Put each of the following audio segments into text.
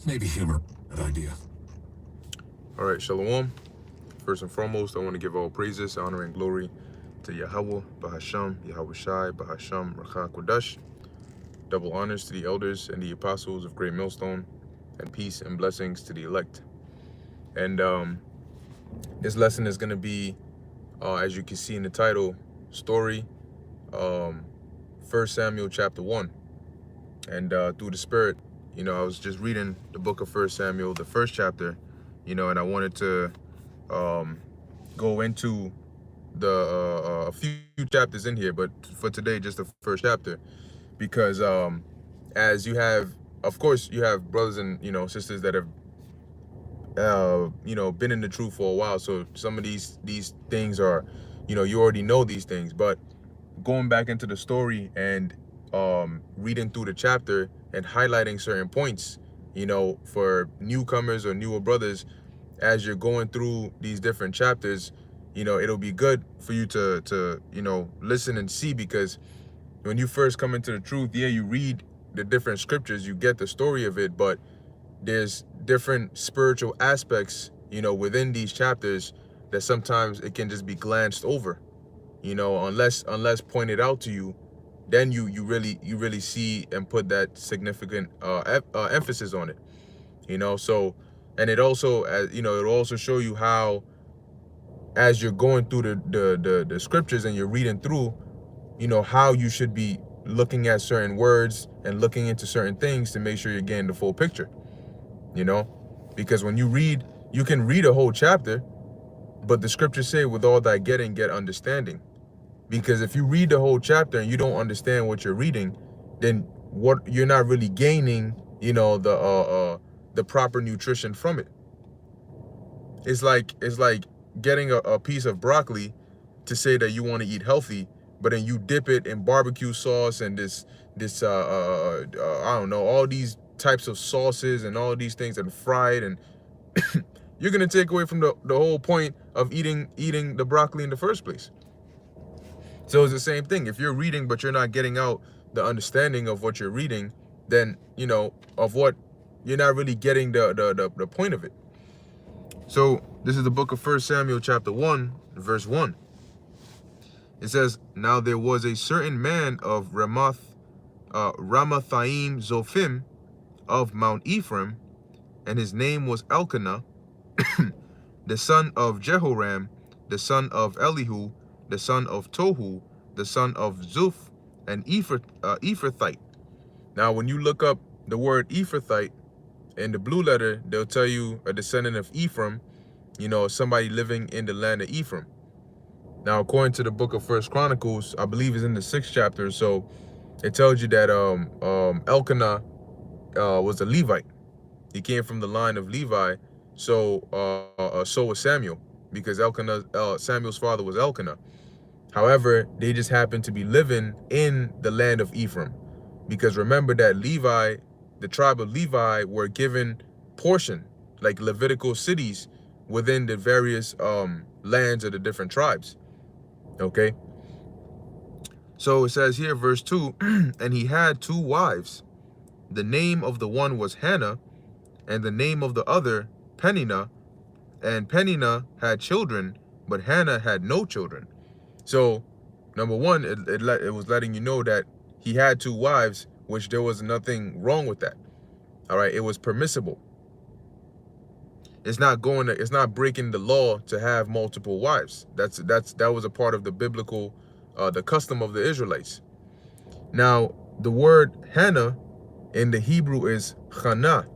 Maybe humor. That idea. All right, Shalom. First and foremost, I want to give all praises, honor, and glory to Yahweh, Bahasham, Yahweh Shai, Bahasham, Racha Kodash. Double honors to the elders and the apostles of Great Millstone, and peace and blessings to the elect. And this lesson is going to be, as you can see in the title, story, um, 1 Samuel chapter 1. And through the Spirit, I was just reading the book of 1 Samuel, the first chapter, and I wanted to go into the a few chapters in here, but for today, just the first chapter, because as you have, of course, you have brothers and sisters that have been in the truth for a while, so some of these things are, you already know these things, but going back into the story and reading through the chapter and highlighting certain points, for newcomers or newer brothers, as you're going through these different chapters, it'll be good for you to listen and see, because when you first come into the truth, yeah, you read the different scriptures, you get the story of it, but there's different spiritual aspects, within these chapters that sometimes it can just be glanced over, unless pointed out to you, then you really see and put that significant emphasis on it, so. And it also, it'll also show you how, as you're going through the scriptures and you're reading through, how you should be looking at certain words and looking into certain things to make sure you're getting the full picture, because when you read, you can read a whole chapter, but the scriptures say, with all that getting, get understanding. Because if you read the whole chapter and you don't understand what you're reading, then what you're not really gaining, the proper nutrition from it. It's like getting a piece of broccoli to say that you want to eat healthy, but then you dip it in barbecue sauce and this I don't know, all these types of sauces and all these things, and fried, and you're gonna take away from the whole point of eating the broccoli in the first place. So it's the same thing. If you're reading but you're not getting out the understanding of what you're reading, then of what you're not really getting the point of it. So this is the book of 1 Samuel chapter 1, verse 1. It says, "Now there was a certain man of Ramathaim Zophim of Mount Ephraim, and his name was Elkanah, the son of Jehoram, the son of Elihu, the son of Tohu, the son of Zuph, an Ephrathite." Now, when you look up the word Ephrathite in the blue letter, they'll tell you a descendant of Ephraim, somebody living in the land of Ephraim. Now, according to the book of First Chronicles, I believe it's in the 6th chapter, so it tells you that Elkanah was a Levite. He came from the line of Levi, so was Samuel, because Samuel's father was Elkanah. However, they just happened to be living in the land of Ephraim, because remember that Levi, the tribe of Levi, were given portion, like Levitical cities, within the various lands of the different tribes. Okay. So it says here, verse 2, "And he had 2 wives. The name of the one was Hannah, and the name of the other Peninnah. And Peninnah had children, but Hannah had no children." So, number one, it was letting you know that he had 2 wives, which there was nothing wrong with that. All right, it was permissible. It's not breaking the law to have multiple wives. That was a part of the biblical, the custom of the Israelites. Now, the word Hannah in the Hebrew is Chana,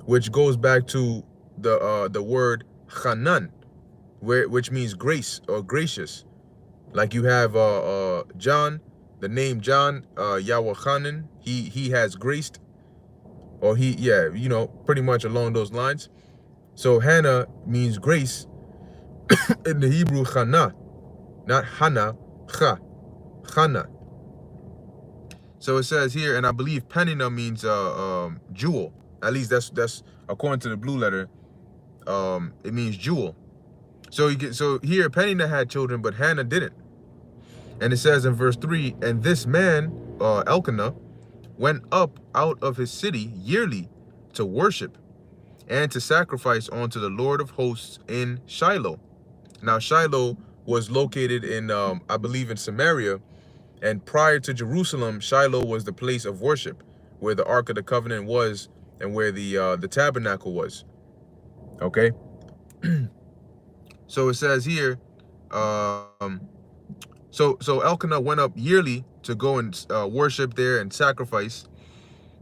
which goes back to the word Hanan, which means grace or gracious. Like you have John, the name John, Yahweh Hanan, he has graced, or pretty much along those lines. So Hannah means grace in the Hebrew, Chana, not Hana, Chana. So it says here, and I believe Peninnah means jewel. At least that's according to the blue letter. It means jewel. So here Peninnah had children, but Hannah didn't. And it says in verse 3, "And this man, Elkanah, went up out of his city yearly to worship and to sacrifice unto the Lord of hosts in Shiloh. Now Shiloh was located in, I believe, in Samaria, and prior to Jerusalem, Shiloh was the place of worship, where the Ark of the Covenant was and where the tabernacle was. Okay. So it says here, so Elkanah went up yearly to go and worship there and sacrifice.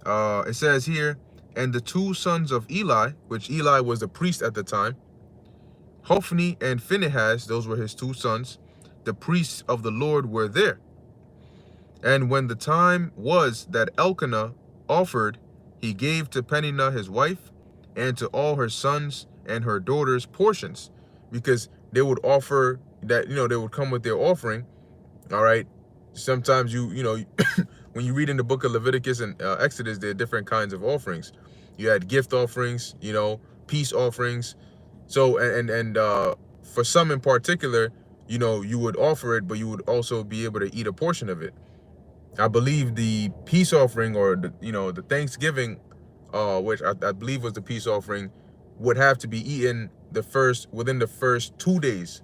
It says here, and the two sons of Eli, which Eli was the priest at the time, Hophni and Phinehas, those were his two sons, the priests of the Lord, were there. And when the time was that Elkanah offered, he gave to Peninnah his wife and to all her sons and her daughters portions, because they would offer that, they would come with their offering. All right. Sometimes when you read in the book of Leviticus and Exodus, there are different kinds of offerings. You had gift offerings, peace offerings. So, and for some in particular, you would offer it, but you would also be able to eat a portion of it. I believe the peace offering, or the Thanksgiving, which I believe was the peace offering, would have to be eaten within the first 2 days,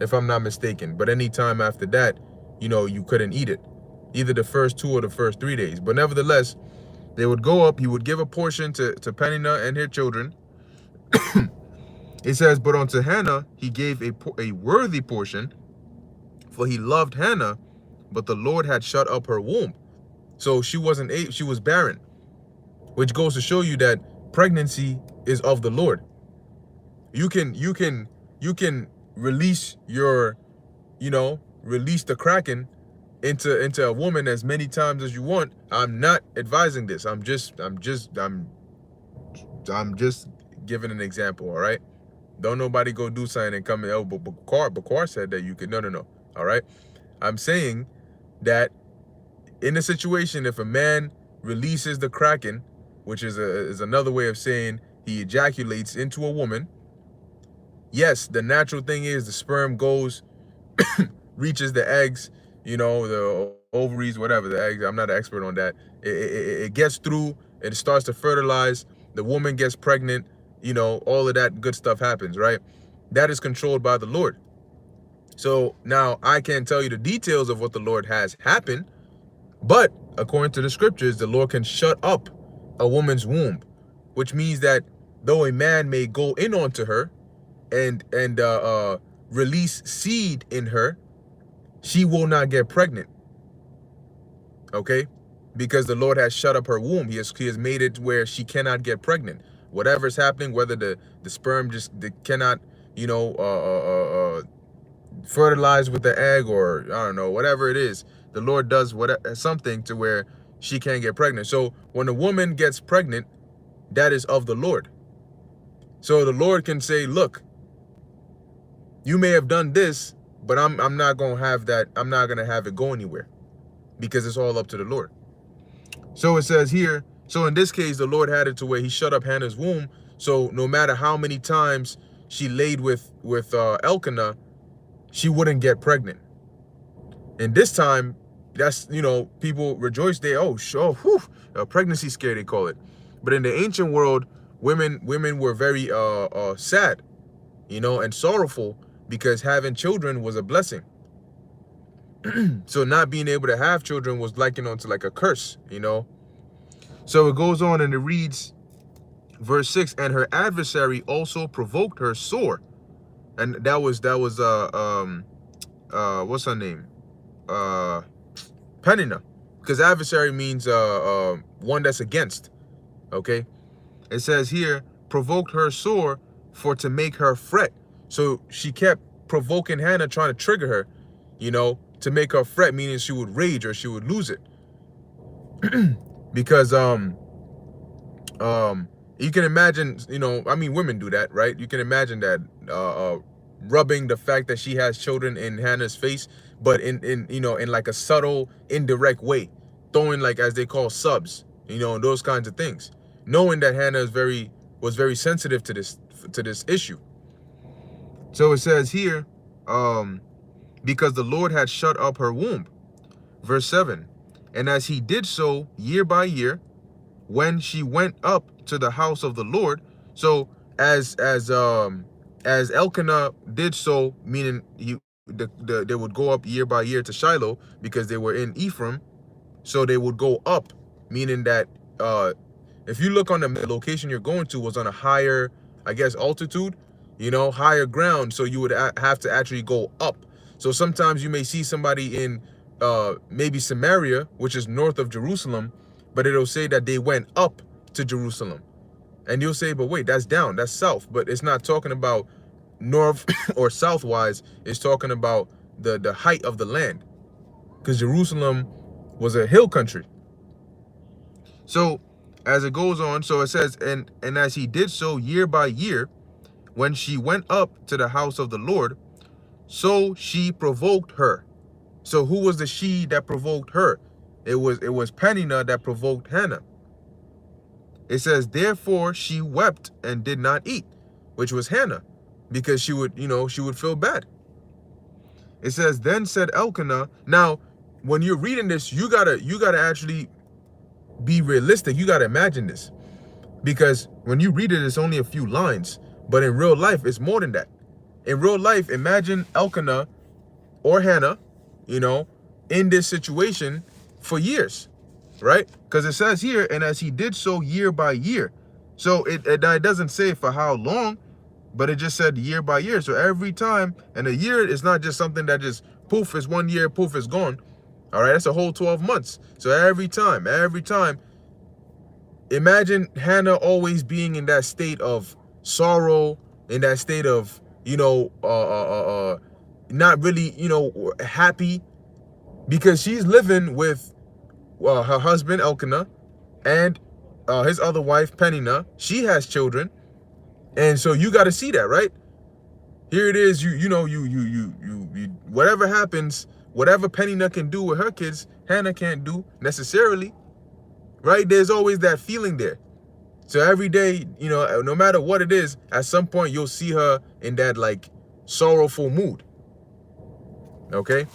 if I'm not mistaken. But any time after that, you couldn't eat it, either the first 2 or the first 3 days. But nevertheless, they would go up. He would give a portion to Peninnah and her children. It says, but unto Hannah he gave a worthy portion, for he loved Hannah, but the Lord had shut up her womb. So she was barren, which goes to show you that pregnancy is of the Lord. You can release release the Kraken into a woman as many times as you want. I'm not advising this. I'm just giving an example. All right. Don't nobody go do something and come in. But Bakar said that you could. No. All right. I'm saying that in a situation, if a man releases the Kraken, which is another way of saying he ejaculates into a woman, yes, the natural thing is the sperm goes, reaches the eggs, the ovaries, whatever, the eggs. I'm not an expert on that. It gets through, it starts to fertilize, the woman gets pregnant, all of that good stuff happens, right? That is controlled by the Lord. So now I can't tell you the details of what the Lord has happened, but according to the scriptures, the Lord can shut up a woman's womb, which means that though a man may go in onto her and release seed in her, she will not get pregnant. Okay? Because the Lord has shut up her womb. He has made it where she cannot get pregnant. Whatever's happening, whether the sperm cannot, fertilize with the egg, or I don't know, whatever it is, the Lord does something to where she can't get pregnant. So when a woman gets pregnant, that is of the Lord. So the Lord can say, look, you may have done this, but I'm not going to have that. I'm not going to have it go anywhere, because it's all up to the Lord. So it says here, so in this case, the Lord had it to where he shut up Hannah's womb. So no matter how many times she laid with Elkanah, she wouldn't get pregnant. And this time, that's, people rejoice. Pregnancy scare, they call it. But in the ancient world, women were very sad, and sorrowful, because having children was a blessing. So not being able to have children was likened onto like a curse, So it goes on and it reads, verse 6, and her adversary also provoked her sore. And that was what's her name? Peninnah. Because adversary means one that's against. Okay? It says here, provoked her sore for to make her fret. So she kept provoking Hannah, trying to trigger her, to make her fret, meaning she would rage or she would lose it. Because you can imagine, women do that, right? You can imagine that rubbing the fact that she has children in Hannah's face, but in like a subtle, indirect way, throwing, like, as they call, subs, those kinds of things, knowing that Hannah was very sensitive to this issue. So it says here, because the Lord had shut up her womb. Verse 7, and as he did so year by year, when she went up to the house of the Lord. So as Elkanah did so, meaning they would go up year by year to Shiloh because they were in Ephraim, so they would go up, meaning that if you look on the location you're going to was on a higher, I guess, altitude, higher ground, so you would have to actually go up. So sometimes you may see somebody in maybe Samaria, which is north of Jerusalem, but it'll say that they went up to Jerusalem. And you'll say, but wait, that's down, that's south. But it's not talking about north or southwise. It's talking about the height of the land, because Jerusalem was a hill country. So as it goes on, so it says, and as he did so year by year, when she went up to the house of the Lord, so she provoked her. So who was the she that provoked her? It was Peninnah that provoked Hannah. It says, therefore she wept and did not eat, which was Hannah, because she would feel bad. It says, then said Elkanah. Now, when you're reading this, you gotta actually be realistic. You gotta imagine this, because when you read it, it's only a few lines, but in real life, it's more than that. In real life, imagine Elkanah or Hannah, in this situation for years, right? Because it says here, and as he did so year by year. So it doesn't say for how long, but it just said year by year. So every time, and a year is not just something that just poof is 1 year, poof is gone. All right, that's a whole 12 months. So every time, imagine Hannah always being in that state of sorrow, in that state of, not really, happy, because she's living with her husband Elkanah and his other wife Peninnah. She has children, and so you got to see that, right? Here it is. You whatever happens, whatever Peninnah can do with her kids, Hannah can't do necessarily, right? There's always that feeling there. So every day, no matter what it is, at some point you'll see her in that like sorrowful mood. Okay?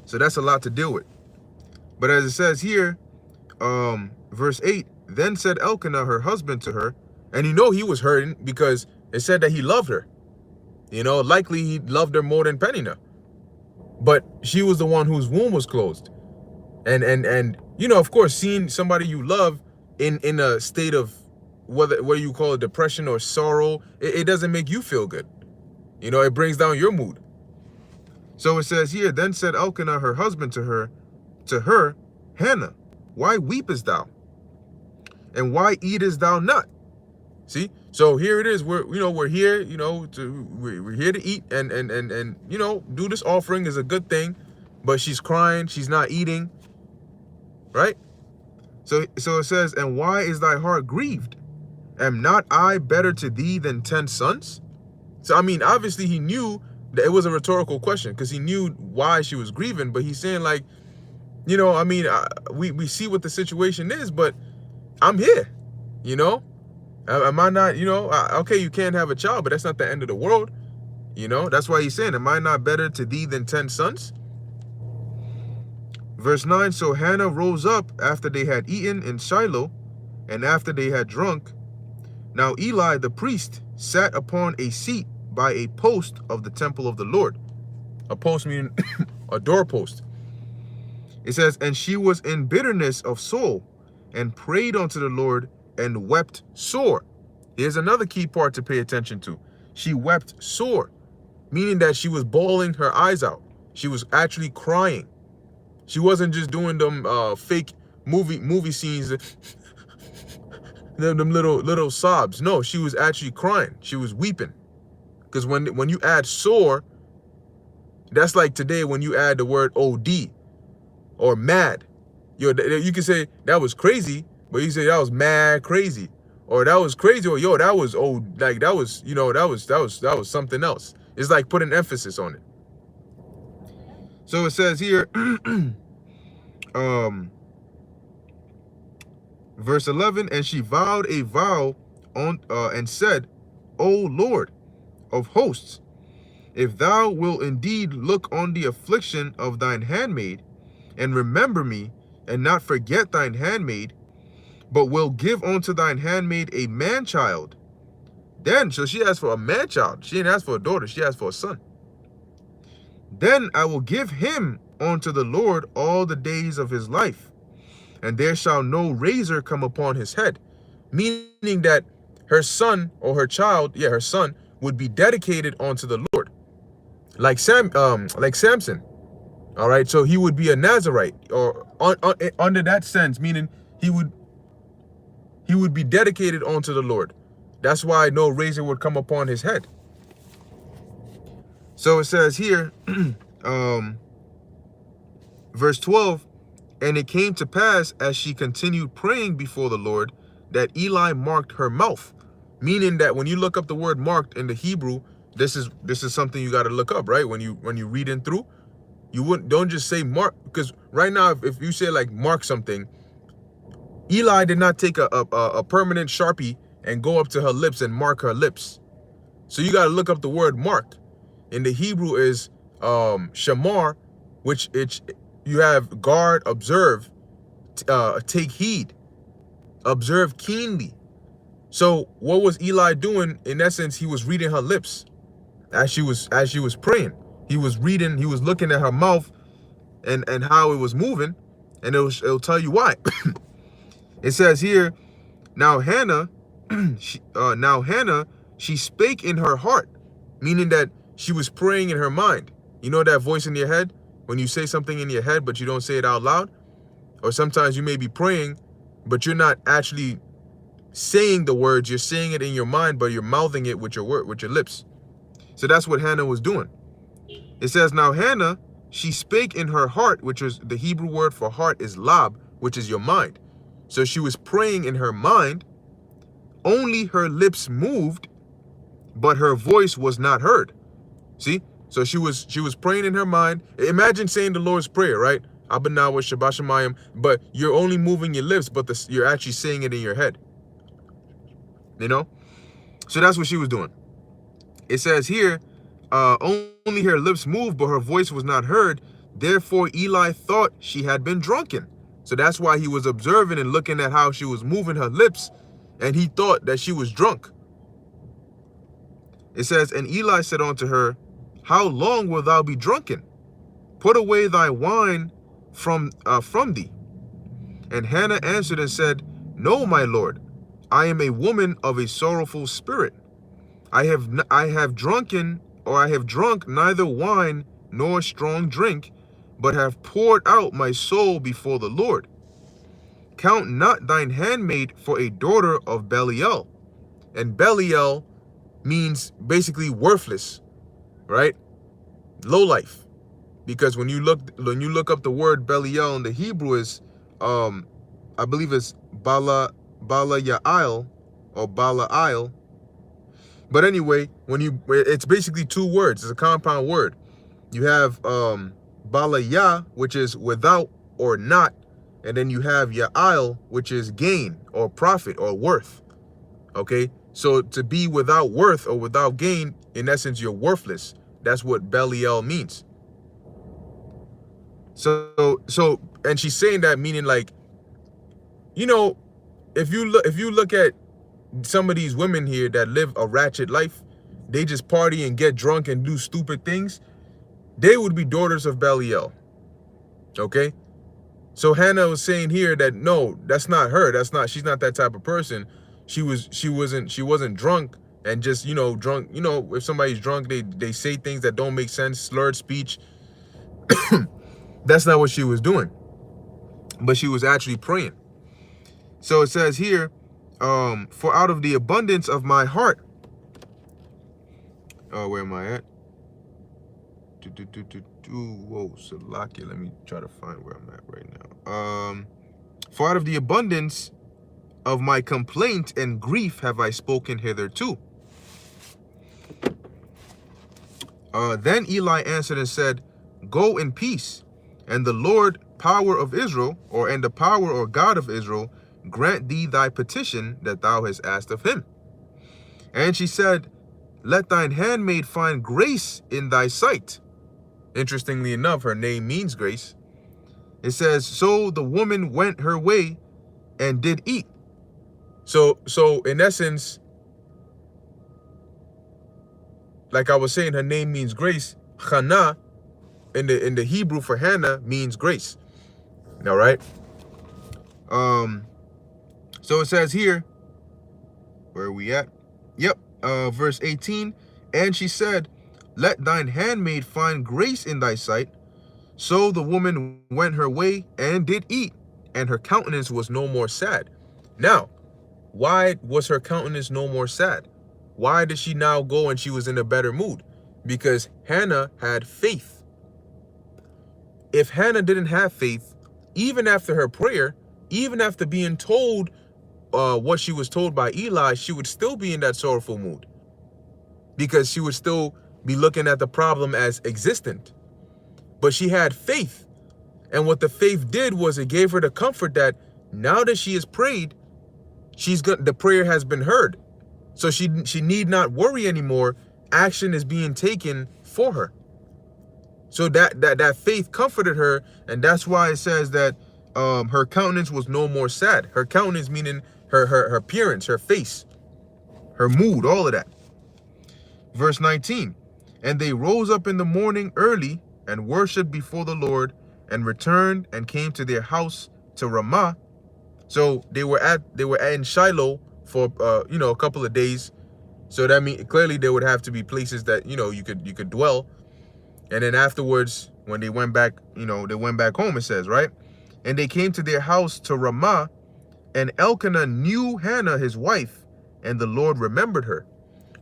So that's a lot to deal with. But as it says here, verse 8, then said Elkanah, her husband, to her, and he was hurting because it said that he loved her. Likely he loved her more than Peninnah. But she was the one whose womb was closed. And of course, seeing somebody you love in a state of whether you call it depression or sorrow, it doesn't make you feel good. It brings down your mood. So it says here, then said Elkanah, her husband, to her, Hannah, why weepest thou? And why eatest thou not? See? So here it is. We're here, we're here to eat and do this offering is a good thing, but she's crying, she's not eating. Right? So it says, and why is thy heart grieved? Am not I better to thee than 10 sons? So, obviously he knew that it was a rhetorical question because he knew why she was grieving, but he's saying like, we see what the situation is, but I'm here, Am I not, okay, you can't have a child, but that's not the end of the world. That's why he's saying, am I not better to thee than 10 sons? Verse 9, so Hannah rose up after they had eaten in Shiloh, and after they had drunk. Now Eli the priest sat upon a seat by a post of the temple of the Lord. A post meaning a doorpost. It says, and she was in bitterness of soul, and prayed unto the Lord, and wept sore. Here's another key part to pay attention to. She wept sore, meaning that she was bawling her eyes out. She was actually crying. She wasn't just doing them fake movie scenes, them little sobs. No, she was actually crying. She was weeping. Because when you add sore, that's like today when you add the word OD or mad. You can say that was crazy, but you say that was mad crazy, or that was crazy, or that was that was something else. It's like putting emphasis on it. So it says here, verse 11, and she vowed a vow and said, O Lord of hosts, if thou wilt indeed look on the affliction of thine handmaid, and remember me, and not forget thine handmaid, but will give unto thine handmaid a man child. Then, so she asked for a man child. She didn't ask for a daughter. She asked for a son. Then I will give him unto the Lord all the days of his life, and there shall no razor come upon his head. Meaning that her son or her child, her son, would be dedicated unto the Lord. Like Samson. All right, so he would be a Nazarite, or under that sense, meaning he would be dedicated unto the Lord. That's why no razor would come upon his head. So it says here, verse 12, and it came to pass as she continued praying before the Lord that Eli marked her mouth. Meaning that when you look up the word marked in the Hebrew, this is something you got to look up, right? When you reading through, don't just say mark, because right now if you say like mark something, Eli did not take a permanent Sharpie and go up to her lips and mark her lips. So you got to look up the word mark. In the Hebrew is shamar, which you have guard, observe, take heed, observe keenly. So what was Eli doing? In essence, he was reading her lips as she was praying. He was looking at her mouth and how it was moving, and it'll tell you why. It says here, now Hannah, she spake in her heart, meaning that she was praying in her mind. You know that voice in your head when you say something in your head but you don't say it out loud? Or sometimes you may be praying but you're not actually saying the words, you're saying it in your mind, but you're mouthing it with your lips. So that's what Hannah was doing. It says, now Hannah, she spake in her heart, which is the Hebrew word for heart is lab, which is your mind. So she was praying in her mind, only her lips moved, but her voice was not heard. See? So she was praying in her mind. Imagine saying the Lord's Prayer, right? Abanawa Shabbat Shemayim, but you're only moving your lips, but you're actually saying it in your head. You know? So that's what she was doing. It says here, only her lips moved, but her voice was not heard. Therefore, Eli thought she had been drunken. So that's why he was observing and looking at how she was moving her lips, and he thought that she was drunk. It says, and Eli said unto her, how long wilt thou be drunken? Put away thy wine from thee. And Hannah answered and said, no, my lord, I am a woman of a sorrowful spirit. I have drunk neither wine nor strong drink, but have poured out my soul before the Lord. Count not thine handmaid for a daughter of Belial. And Belial means basically worthless, right? Low life. Because when you look up the word Belial in the Hebrew is I believe it's Bala Ya'il or Bala'il. But anyway, it's basically two words. It's a compound word. You have Balaya, which is without or not, and then you have Ya'il, which is gain or profit or worth. Okay, so to be without worth or without gain, in essence, you're worthless. That's what Belial means. So, and she's saying that meaning like, you know, if you look at some of these women here that live a ratchet life, they just party and get drunk and do stupid things, they would be daughters of Belial. Okay? So Hannah was saying here that no, that's not her. She's not that type of person. She wasn't drunk and just, drunk. If somebody's drunk, they say things that don't make sense, slurred speech. That's not what she was doing. But she was actually praying. So it says here, for out of the abundance of my heart, where am I at? Whoa, Salakia. Let me try to find where I'm at right now. For out of the abundance of my complaint and grief have I spoken hitherto. Then Eli answered and said, go in peace, and the Lord power of Israel, and the power or God of Israel, grant thee thy petition that thou hast asked of him. And she said, let thine handmaid find grace in thy sight. Interestingly enough, her name means grace. It says, so the woman went her way and did eat. So in essence, like I was saying, her name means grace. Hannah in the Hebrew for Hannah means grace. All right. So it says here, where are we at? Yep. Verse 18. And she said, let thine handmaid find grace in thy sight. So the woman went her way and did eat, and her countenance was no more sad. Now, why was her countenance no more sad? Why did she now go and she was in a better mood? Because Hannah had faith. If Hannah didn't have faith, even after her prayer, even after being told what she was told by Eli, she would still be in that sorrowful mood, because she would still be looking at the problem as existent. But she had faith. And what the faith did was it gave her the comfort that now that she has prayed, the prayer has been heard. So she need not worry anymore. Action is being taken for her. So that faith comforted her, and that's why it says that her countenance was no more sad. Her countenance meaning her appearance, her face, her mood, all of that. Verse 19, and they rose up in the morning early and worshipped before the Lord, and returned and came to their house to Ramah. So they were in Shiloh for a couple of days. So that means clearly there would have to be places that you could dwell. And then afterwards, when they went back, they went back home, it says, right? And they came to their house to Ramah, and Elkanah knew Hannah his wife, and the Lord remembered her.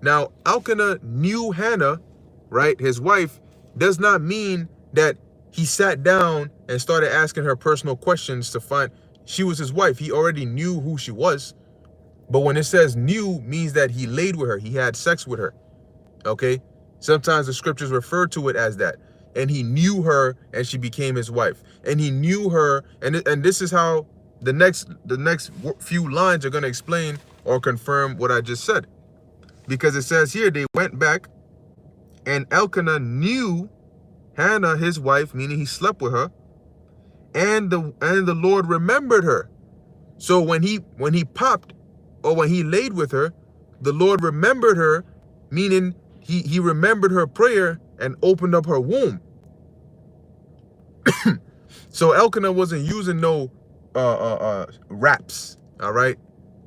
Now, Elkanah knew Hannah, right, his wife, does not mean that he sat down and started asking her personal questions to find. She was his wife. He already knew who she was. But when it says knew, means that he laid with her. He had sex with her. Okay? Sometimes the scriptures refer to it as that. And he knew her, and she became his wife. And he knew her, and this is how the next few lines are going to explain or confirm what I just said. Because it says here, they went back, and Elkanah knew Hannah his wife, meaning he slept with her, and the Lord remembered her. So when he popped, or when he laid with her, the Lord remembered her, meaning he remembered her prayer and opened up her womb. So Elkanah wasn't using no raps, all right?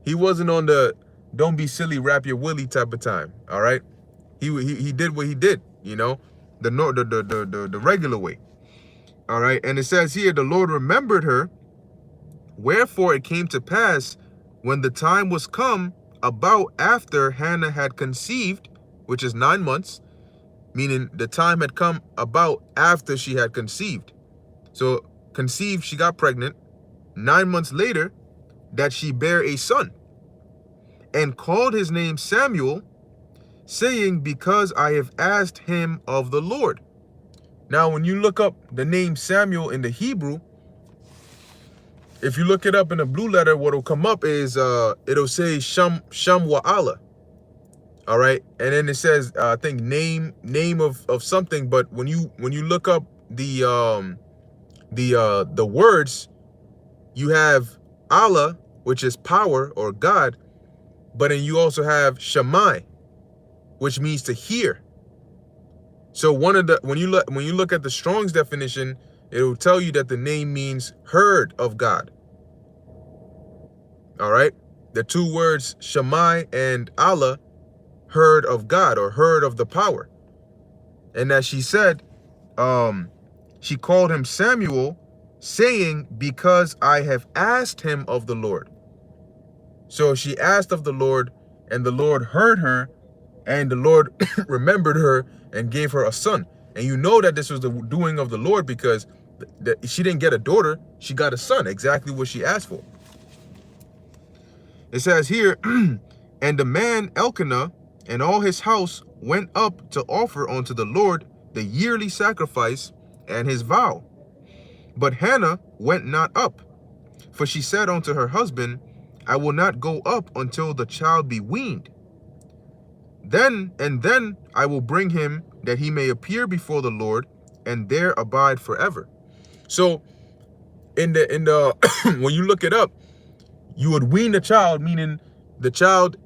He wasn't on the don't be silly, rap your willy type of time, all right? He did what he did, the regular way. All right, and it says here, the Lord remembered her. Wherefore it came to pass, when the time was come, about after Hannah had conceived, which is 9 months, meaning the time had come about after she had conceived. So conceived, she got pregnant. 9 months later, that she bare a son, and called his name Samuel, saying, because I have asked him of the Lord. Now, when you look up the name Samuel in the Hebrew, if you look it up in the blue letter, what will come up is, it'll say Sham Wa'ala. All right. And then it says, I think name of something. But when you look up the words, you have Allah, which is power or God. But then you also have Shammai, which means to hear. So when you look at the Strong's definition, it will tell you that the name means heard of God. All right? The two words Shammai and Allah, heard of God or heard of the power. And as she said, she called him Samuel, saying, because I have asked him of the Lord. So she asked of the Lord, and the Lord heard her, and the Lord remembered her and gave her a son. And you know that this was the doing of the Lord, because she didn't get a daughter, she got a son, exactly what she asked for. It says here, and the man Elkanah and all his house went up to offer unto the Lord the yearly sacrifice and his vow. But Hannah went not up, for she said unto her husband, I will not go up until the child be weaned. Then I will bring him, that he may appear before the Lord, and there abide forever. So in the when you look it up, you would wean the child, meaning the child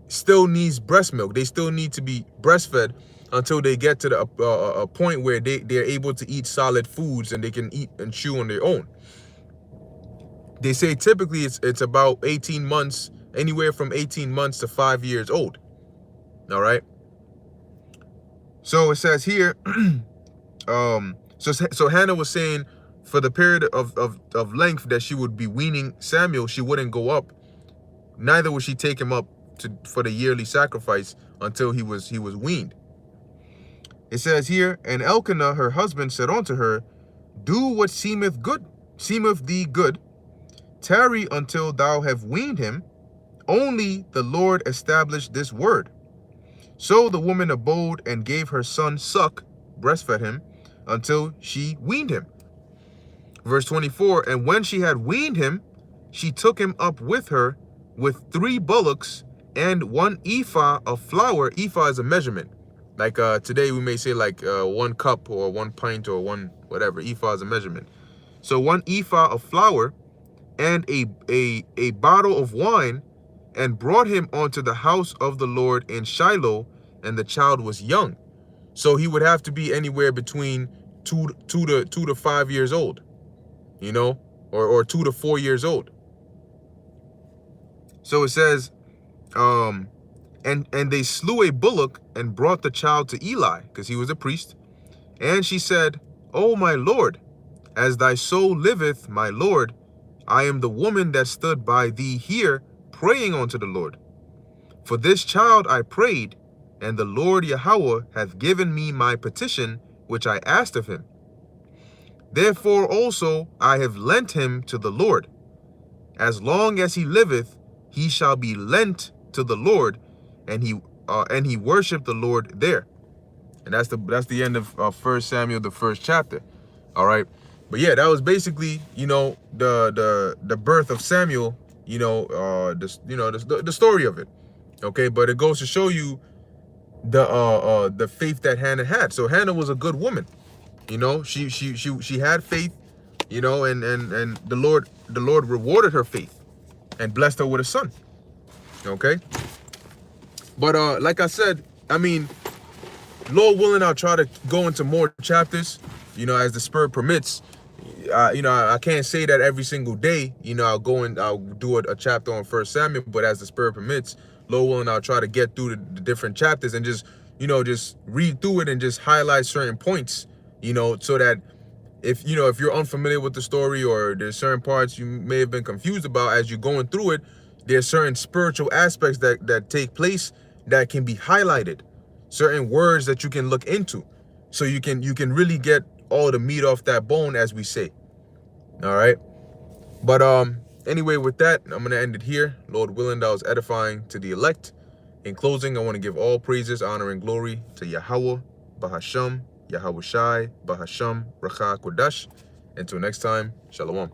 still needs breast milk. They still need to be breastfed until they get to the a point where they're able to eat solid foods and they can eat and chew on their own. They say typically it's about 18 months, anywhere from 18 months to 5 years old. All right. So it says here, so Hannah was saying for the period of length that she would be weaning Samuel, she wouldn't go up. Neither would she take him up for the yearly sacrifice until he was weaned. It says here, and Elkanah, her husband, said unto her, do what seemeth thee good. Tarry until thou have weaned him. Only the Lord established this word. So the woman abode and gave her son suck, breastfed him, until she weaned him. Verse 24, and when she had weaned him, she took him up with her with 3 bullocks and 1 ephah of flour. Ephah is a measurement. Like today we may say like 1 cup or 1 pint or 1 whatever. Ephah is a measurement. So 1 ephah of flour and a bottle of wine, and brought him onto the house of the Lord in Shiloh, and the child was young. So he would have to be anywhere between 2 to 5 years old, you know, or 2 to 4 years old. So it says, and they slew a bullock and brought the child to Eli, because he was a priest. And she said, O my Lord, as thy soul liveth, my Lord, I am the woman that stood by thee here, praying unto the Lord. For this child I prayed, and the Lord Yahweh hath given me my petition, which I asked of him. Therefore also I have lent him to the Lord. As long as he liveth, he shall be lent to the Lord, and he worshiped the Lord there. And that's the end of 1 Samuel, the 1st chapter. All right. But yeah, that was basically, you know, the birth of Samuel, you know, the story of it. Okay, but it goes to show you the faith that Hannah had. So Hannah was a good woman. You know, she had faith, you know, and the Lord rewarded her faith and blessed her with a son. Okay? But like I said, I mean, Lord willing, I'll try to go into more chapters, you know, as the spirit permits. You know, I can't say that every single day, you know, I'll do a chapter on 1 Samuel, but as the spirit permits, Lord willing, I'll try to get through the different chapters and just, you know, just read through it and just highlight certain points, you know, so that if you're unfamiliar with the story, or there's certain parts you may have been confused about as you're going through it, there's certain spiritual aspects that take place that can be highlighted, certain words that you can look into, so you can really get all the meat off that bone, as we say. All right. But anyway, with that, I'm gonna end it here. Lord willing, that was edifying to the elect. In closing, I want to give all praises, honor, and glory to Yahweh, Bahasham, Yahweh Shai, Bahasham, Racha Kodash. Until next time, Shalom.